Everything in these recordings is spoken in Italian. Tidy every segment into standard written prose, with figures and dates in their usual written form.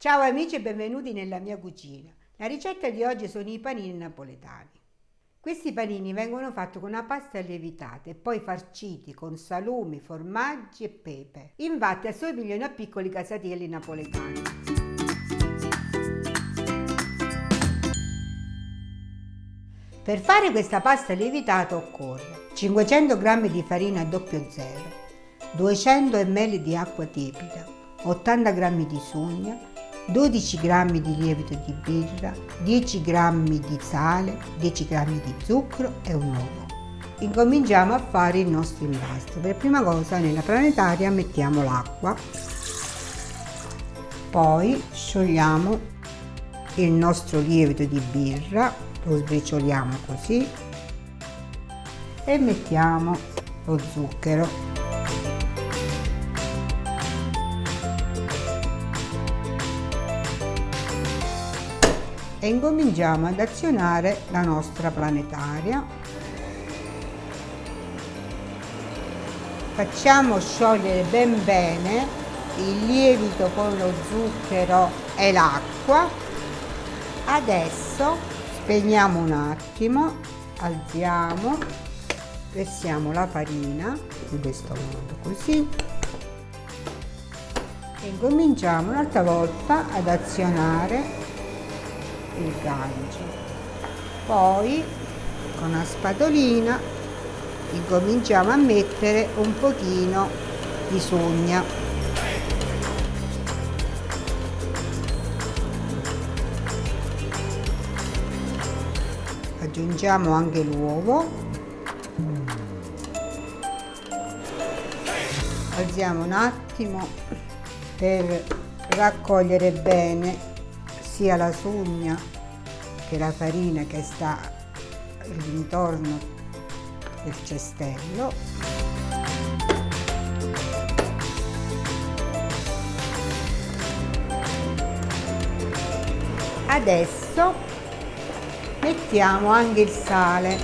Ciao amici e benvenuti nella mia cucina. La ricetta di oggi sono i panini napoletani. Questi panini vengono fatti con una pasta lievitata e poi farciti con salumi, formaggi e pepe. Infatti assomigliano a piccoli casatielli napoletani. Per fare questa pasta lievitata occorre 500 g di farina 00, 200 ml di acqua tiepida, 80 g di sugna, 12 g di lievito di birra, 10 g di sale, 10 g di zucchero e un uovo. Incominciamo a fare il nostro impasto. Per prima cosa nella planetaria mettiamo l'acqua, poi sciogliamo il nostro lievito di birra, lo sbricioliamo così e mettiamo lo zucchero. E incominciamo ad azionare la nostra planetaria. Facciamo sciogliere ben bene il lievito con lo zucchero e l'acqua. Adesso spegniamo un attimo, alziamo, versiamo la farina in questo modo così e incominciamo un'altra volta ad azionare il gancio. Poi con una spatolina incominciamo a mettere un pochino di sugna. Aggiungiamo anche l'uovo, alziamo un attimo per raccogliere bene sia la sugna che la farina che sta all'intorno del cestello. Adesso mettiamo anche il sale.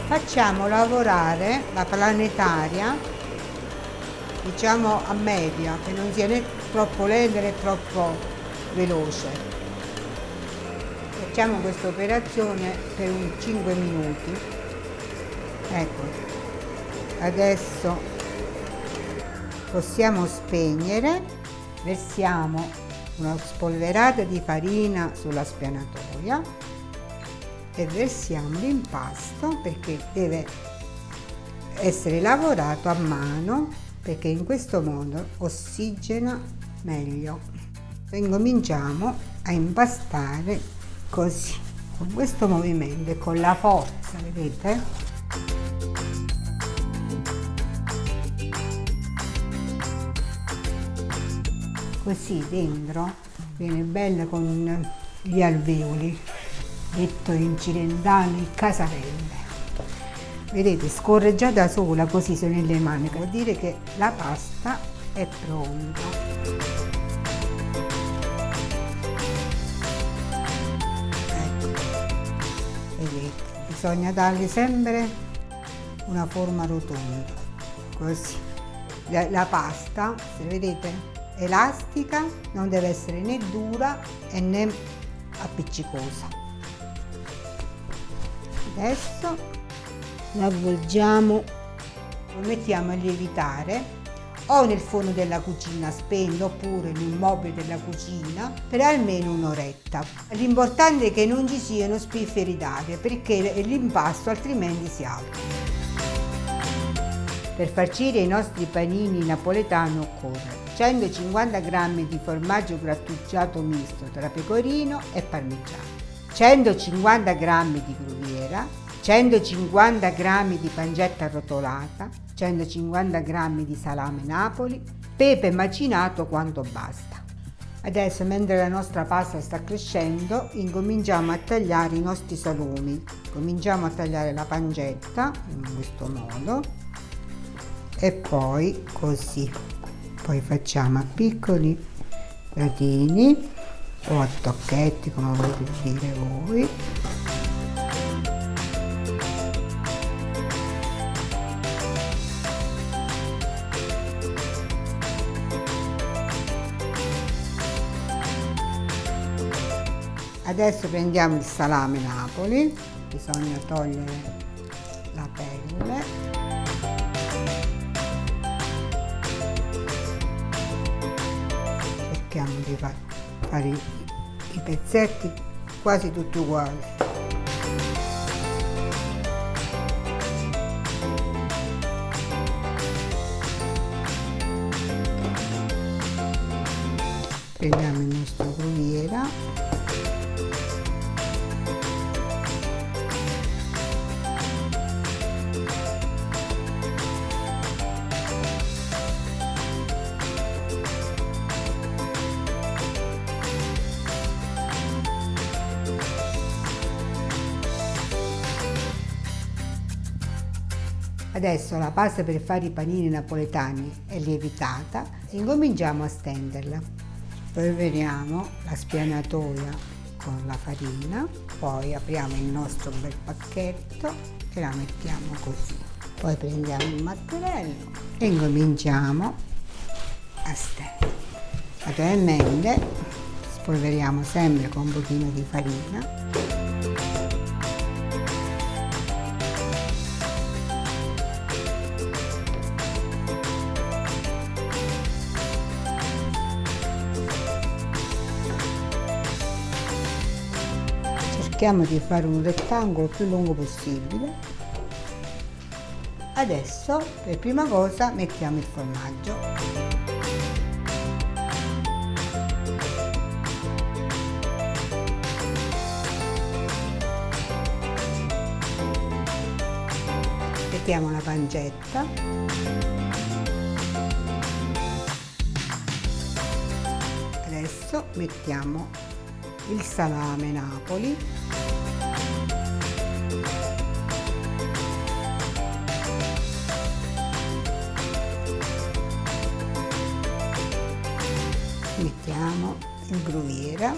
Facciamo lavorare la planetaria, diciamo a media, che non sia né troppo lenta né troppo veloce. Facciamo questa operazione per un 5 minuti. Ecco, adesso possiamo spegnere. Versiamo una spolverata di farina sulla spianatoia e versiamo l'impasto, perché deve essere lavorato a mano, perché in questo modo ossigena meglio. Incominciamo a impastare così, con questo movimento e con la forza, vedete? Così dentro viene bella con gli alveoli, detto in cilentano il casarelle. Vedete, scorre già da sola così sono nelle mani, vuol dire che la pasta è pronta. Ecco, vedete, bisogna dargli sempre una forma rotonda, così. La pasta, se vedete, elastica, non deve essere né dura e né appiccicosa. Adesso la avvolgiamo, lo mettiamo a lievitare o nel forno della cucina spento oppure in un mobile della cucina per almeno un'oretta. L'importante è che non ci siano spifferi d'aria, perché l'impasto altrimenti si alza. Per farcire i nostri panini napoletani occorre 150 g di formaggio grattugiato misto tra pecorino e parmigiano, 150 g di gruviera, 150 g di pancetta arrotolata, 150 g di salame Napoli, pepe macinato quanto basta. Adesso, mentre la nostra pasta sta crescendo, incominciamo a tagliare i nostri salumi. Cominciamo a tagliare la pancetta in questo modo e poi così. Poi facciamo a piccoli gratini o a tocchetti, come volete dire voi. Adesso prendiamo il salame Napoli, bisogna togliere la pelle. Cerchiamo di fare i pezzetti quasi tutti uguali. Prendiamo il nostro gruviera. Adesso la pasta per fare i panini napoletani è lievitata, incominciamo a stenderla. Polveriamo la spianatoia con la farina, poi apriamo il nostro bel pacchetto e la mettiamo così. Poi prendiamo il mattarello e incominciamo a stendere. Naturalmente spolveriamo sempre con un pochino di farina. Cerchiamo di fare un rettangolo più lungo possibile. Adesso per prima cosa mettiamo il formaggio. Mettiamo la pancetta. Adesso mettiamo il salame Napoli. Mettiamo il gruviera.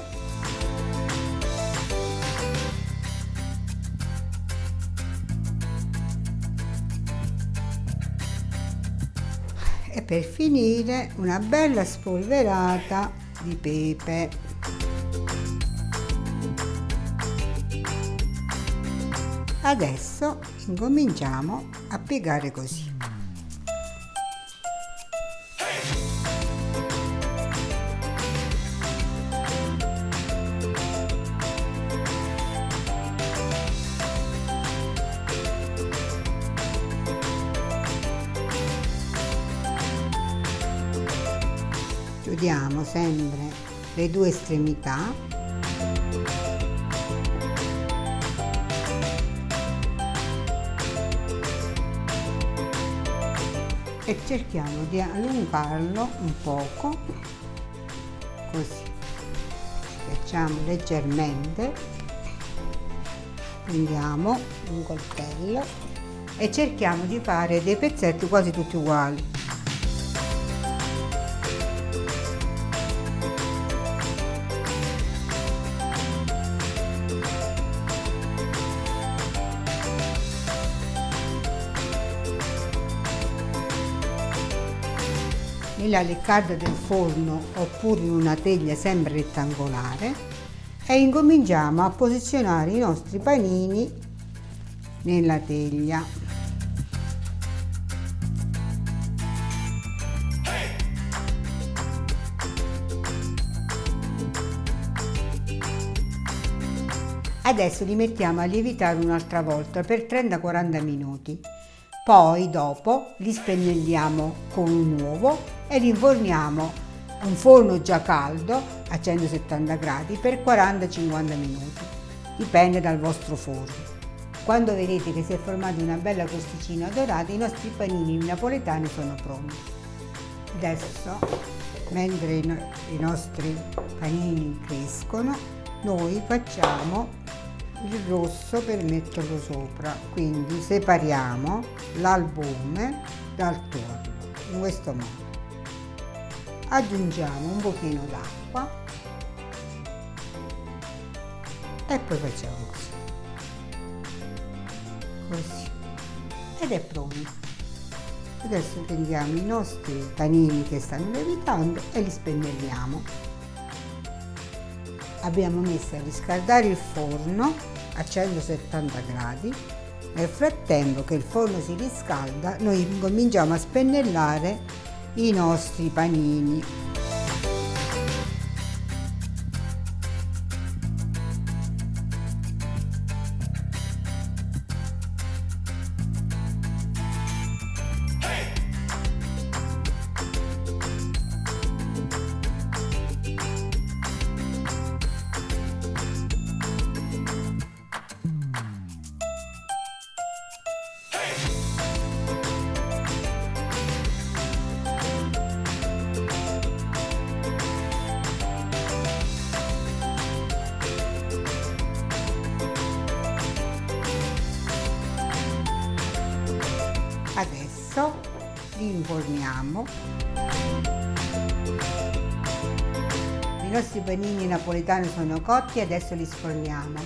E per finire una bella spolverata di pepe. Adesso incominciamo a piegare così. Chiudiamo sempre le due estremità. E cerchiamo di allungarlo un poco, così. Schiacciamo leggermente, prendiamo un coltello e cerchiamo di fare dei pezzetti quasi tutti uguali. Nella leccarda del forno oppure in una teglia sempre rettangolare e incominciamo a posizionare i nostri panini nella teglia. Adesso li mettiamo a lievitare un'altra volta per 30-40 minuti. Poi dopo li spennelliamo con un uovo e li inforniamo a un forno già caldo a 170 gradi per 40-50 minuti, dipende dal vostro forno. Quando vedete che si è formata una bella crosticina dorata, i nostri panini napoletani sono pronti. Adesso, mentre i nostri panini crescono, noi facciamo il rosso per metterlo sopra, quindi separiamo l'albume dal tuorlo in questo modo. Aggiungiamo un pochino d'acqua e poi facciamo così ed è pronto. Adesso prendiamo i nostri panini che stanno lievitando e li spennelliamo. abbiamo messo a riscaldare il forno a 170 gradi. Nel frattempo che il forno si riscalda, noi cominciamo a spennellare i nostri panini. Adesso li inforniamo. I nostri panini napoletani sono cotti, adesso li sforniamo.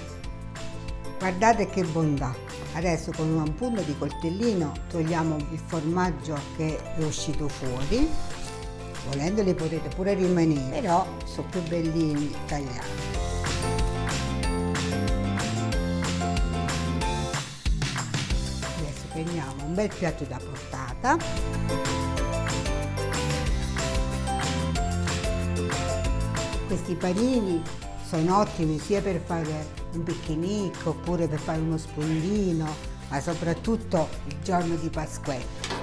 Guardate che bontà! Adesso con un punto di coltellino togliamo il formaggio che è uscito fuori. Volendo li potete pure rimanere, però sono più bellini tagliati. Prendiamo un bel piatto da portata, questi panini sono ottimi sia per fare un picnic oppure per fare uno spuntino, ma soprattutto il giorno di Pasquetta.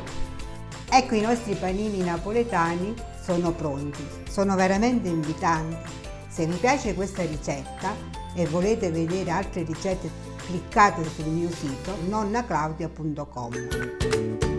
Ecco, i nostri panini napoletani sono pronti, sono veramente invitanti. Se vi piace questa ricetta e volete vedere altre ricette, cliccate sul mio sito nonnaclaudia.com.